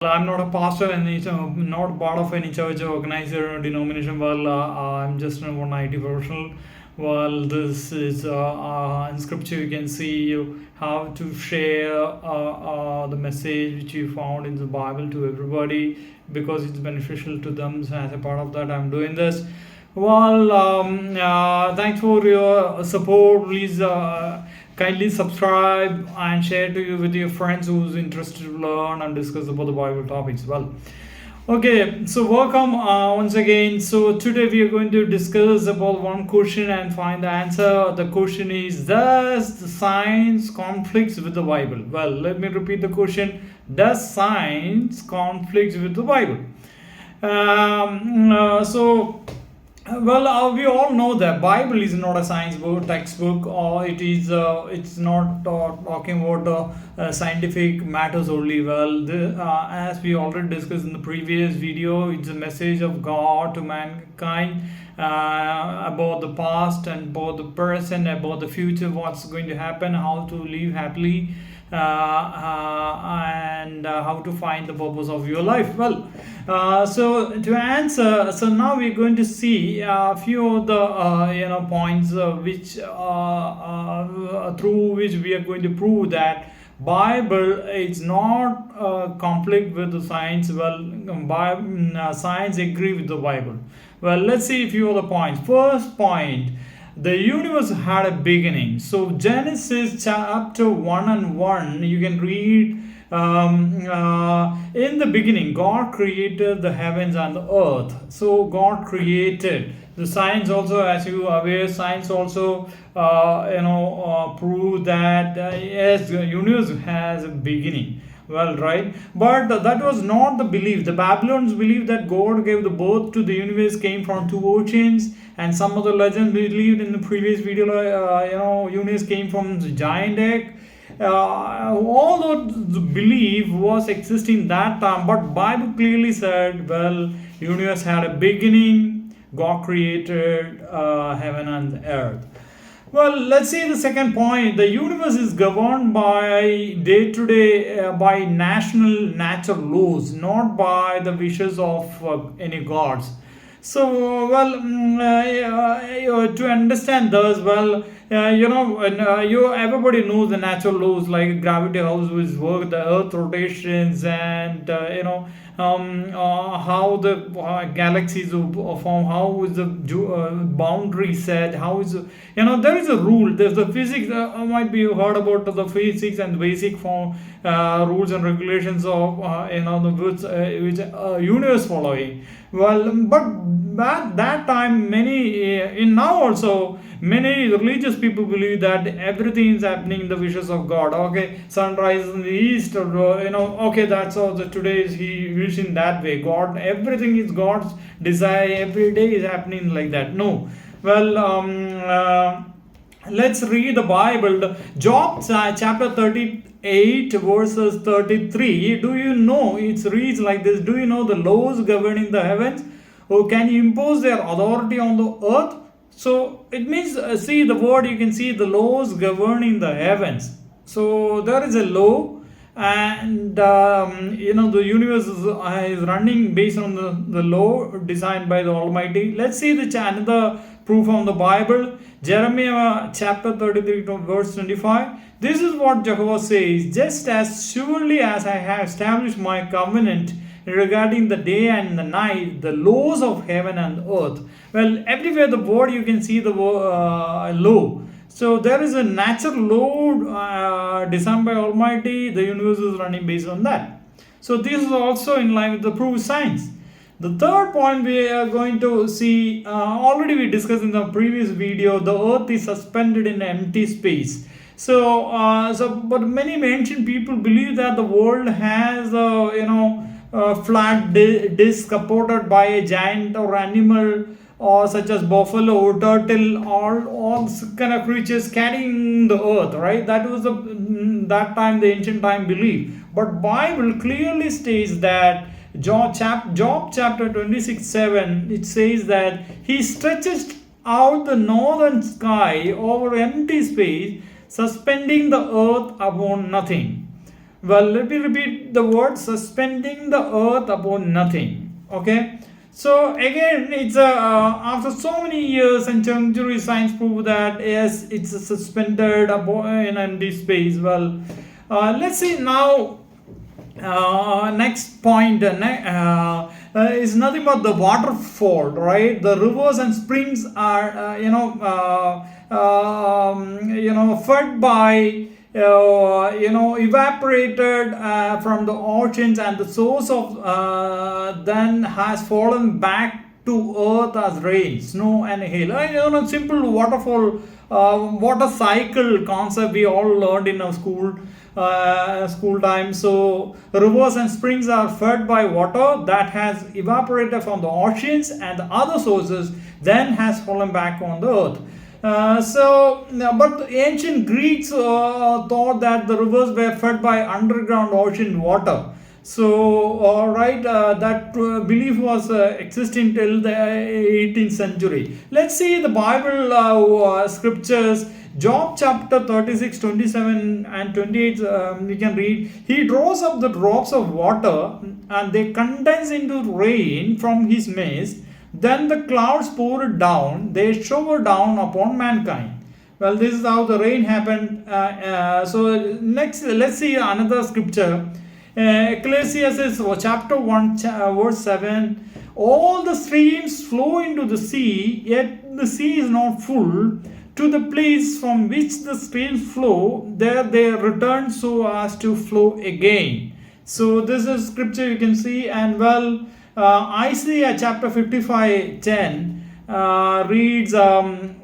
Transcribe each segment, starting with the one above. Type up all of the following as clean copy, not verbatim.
I'm not a pastor and not part of any church organizer or denomination. I'm just one IT professional. This is in scripture. You can see you how to share the message which you found in the Bible to everybody because it's beneficial to them. So as a part of that, I'm doing this. Thanks for your support. Please kindly subscribe and share to you with your friends who's interested to learn and discuss about the Bible topics. Okay, so welcome once again. So today we are going to discuss about one question and find the answer. The question is, does the science conflicts with the Bible? Well, let me repeat the question. Does science conflicts with the Bible? We all know that Bible is not a science book, textbook, or it's not talking about scientific matters only. As we already discussed in the previous video, it's a message of God to mankind about the past and about the present, about the future, what's going to happen, how to live happily, and how to find the purpose of your life. So to answer, so now we're going to see a few of the points which through which we are going to prove that Bible is not conflict with the science. Science agree with the Bible. Let's see a few of the points. First point, the universe had a beginning. So Genesis chapter 1 and 1, you can read, in the beginning God created the heavens and the earth. So God created. The science also, as you are aware, science also prove that yes, the universe has a beginning. Right, but that was not the belief. The Babylonians believed that God gave the birth to the universe came from two oceans, and some other legends believed in the previous video, universe came from the giant egg. Although the belief was existing that time, but Bible clearly said, universe had a beginning. God created heaven and earth. Let's see the second point. The universe is governed by day-to-day, by natural laws, not by the wishes of any gods. So, to understand this, everybody knows the natural laws like gravity, how it works, the Earth rotations, and how the galaxies form, how is the boundary set, how is there is a rule. There's the physics. Might be heard about the physics and basic form rules and regulations of which universe following. But at that time, now also many religious people believe that everything is happening in the wishes of God. Okay, sun rises in the east, or okay, that's all. Today is he wish in that way. God, everything is God's desire. Every day is happening like that. No, let's read the Bible. Job chapter 38 verses 33. Do you know it reads like this? Do you know the laws governing the heavens? Or can you impose their authority on the earth? So it means, see the word, you can see the laws governing the heavens. So there is a law, and the universe is running based on the law designed by the Almighty. Let's see another proof from the Bible. Jeremiah chapter 33 verse 25. This is what Jehovah says: just as surely as I have established my covenant regarding the day and the night, the laws of heaven and earth. Everywhere the word, you can see the law. So there is a natural law designed by Almighty. The universe is running based on that. So this is also in line with the proved science. The third point we are going to see, already we discussed in the previous video, the earth is suspended in empty space. But many ancient people believe that the world has flat disc supported by a giant or animal, or such as buffalo or turtle, or all kind of creatures carrying the earth, right? That was that time, the ancient time belief. But Bible clearly states that Job chapter 26:7, it says that he stretches out the northern sky over empty space, suspending the earth upon nothing. Well, let me repeat the word: suspending the earth upon nothing. Okay. So again, it's after so many years and centuries, science prove that yes, it's suspended in empty space. Well, let's see now. Next point is nothing but the waterfall, right? The rivers and springs are fed by evaporated from the oceans, and the source of then has fallen back to earth as rain, snow, and hail. Simple waterfall, water cycle concept we all learned in our school time. So rivers and springs are fed by water that has evaporated from the oceans and the other sources, then has fallen back on the earth. But the ancient Greeks thought that the rivers were fed by underground ocean water. So, that belief was existing till the 18th century. Let's see the Bible scriptures. Job chapter 36, 27 and 28, we can read, he draws up the drops of water and they condense into rain from his mist. Then the clouds pour it down, they shower down upon mankind. Well, this is how the rain happened. So next, let's see another scripture. Ecclesiastes chapter 1 verse 7. All the streams flow into the sea, yet the sea is not full. To the place from which the streams flow, there they return so as to flow again. So this is scripture you can see. And well, Isaiah chapter 55:10 reads,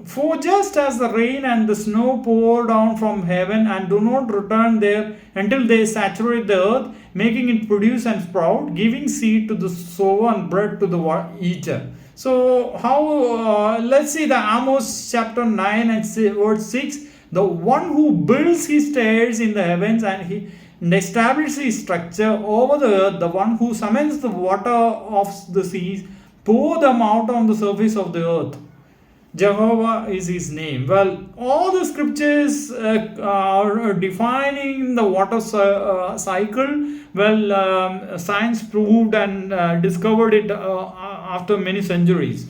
for just as the rain and the snow pour down from heaven and do not return there until they saturate the earth, making it produce and sprout, giving seed to the sower and bread to the eater. So how, let's see the Amos chapter 9 and verse 6. The one who builds his stairs in the heavens and establishes his structure over the earth, the one who summons the water of the seas, pour them out on the surface of the earth. Jehovah is his name. Well, all the scriptures are defining the water cycle. Well, science proved and discovered it after many centuries.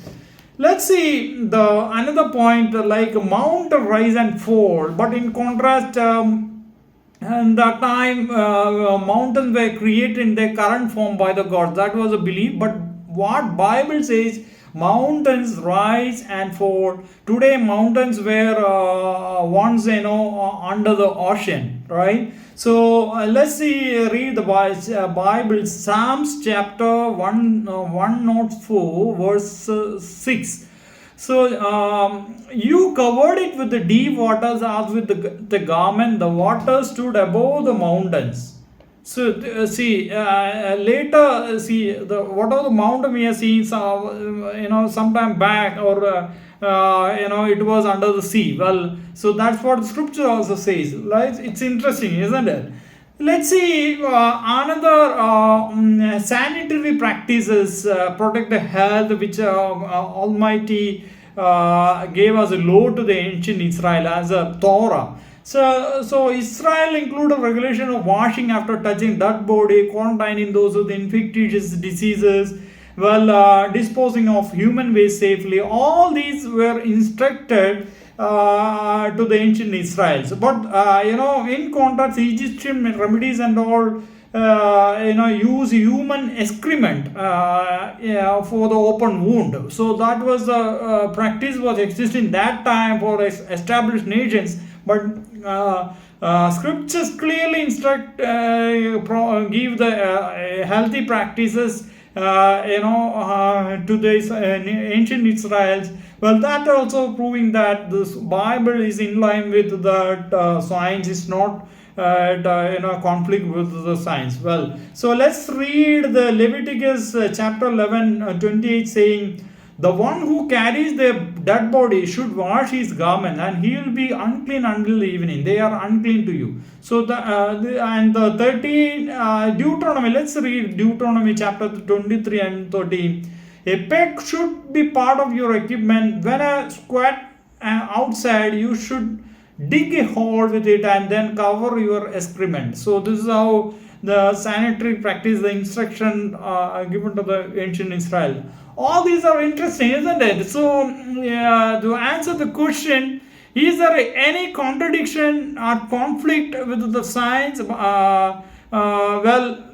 Let's see another point, like mount rise and fall. But in contrast, and that time mountains were created in their current form by the gods. That was a belief. But what Bible says, mountains rise and fall. Today mountains were once under the ocean, right? So let's see, read the Bible, Psalms chapter 104 verse 6. So you covered it with the deep waters as with the garment. The waters stood above the mountains. So later, whatever the mountain we have seen, sometime back, or it was under the sea. Well, so that's what the scripture also says. Right? It's interesting, isn't it? Let's see another sanitary practices protect the health, which Almighty gave as a law to the ancient Israel as a Torah. So Israel included regulation of washing after touching dead body, quarantining those with infectious diseases, disposing of human waste safely. All these were instructed to the ancient Israel. But in contrast, Egyptian remedies and all use human excrement for the open wound. So that was the practice was existing that time for established nations. But scriptures clearly instruct, give the healthy practices, to the ancient Israelites. Well, that also proving that this Bible is in line with that science is not conflict with the science. Well, so let's read the Leviticus chapter 11, 28 saying, the one who carries the dead body should wash his garment, and he will be unclean until the evening. They are unclean to you. So the 13 Deuteronomy. Let's read Deuteronomy chapter 23 and 13. A peg should be part of your equipment. When a squat outside, you should dig a hole with it and then cover your excrement. So this is how the sanitary practice, the instruction given to the ancient Israel. All these are interesting, isn't it? So to answer the question, is there any contradiction or conflict with the science? Well,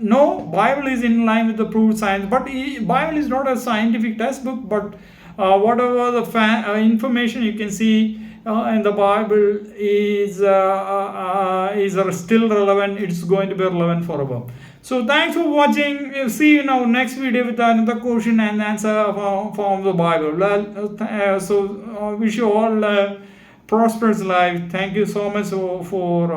no. Bible is in line with the proved science, but Bible is not a scientific textbook. But whatever the information you can see in the Bible is still relevant. It's going to be relevant forever. So thanks for watching. See you in our next video with another question and answer from the Bible. Well, so wish you all prosperous life. Thank you so much for for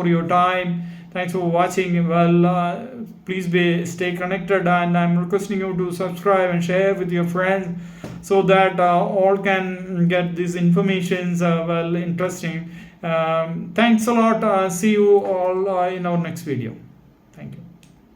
your time. Thanks for watching. Well, please stay connected, and I'm requesting you to subscribe and share with your friends so that all can get these informations. Well, interesting. Thanks a lot. See you all in our next video. Thank you.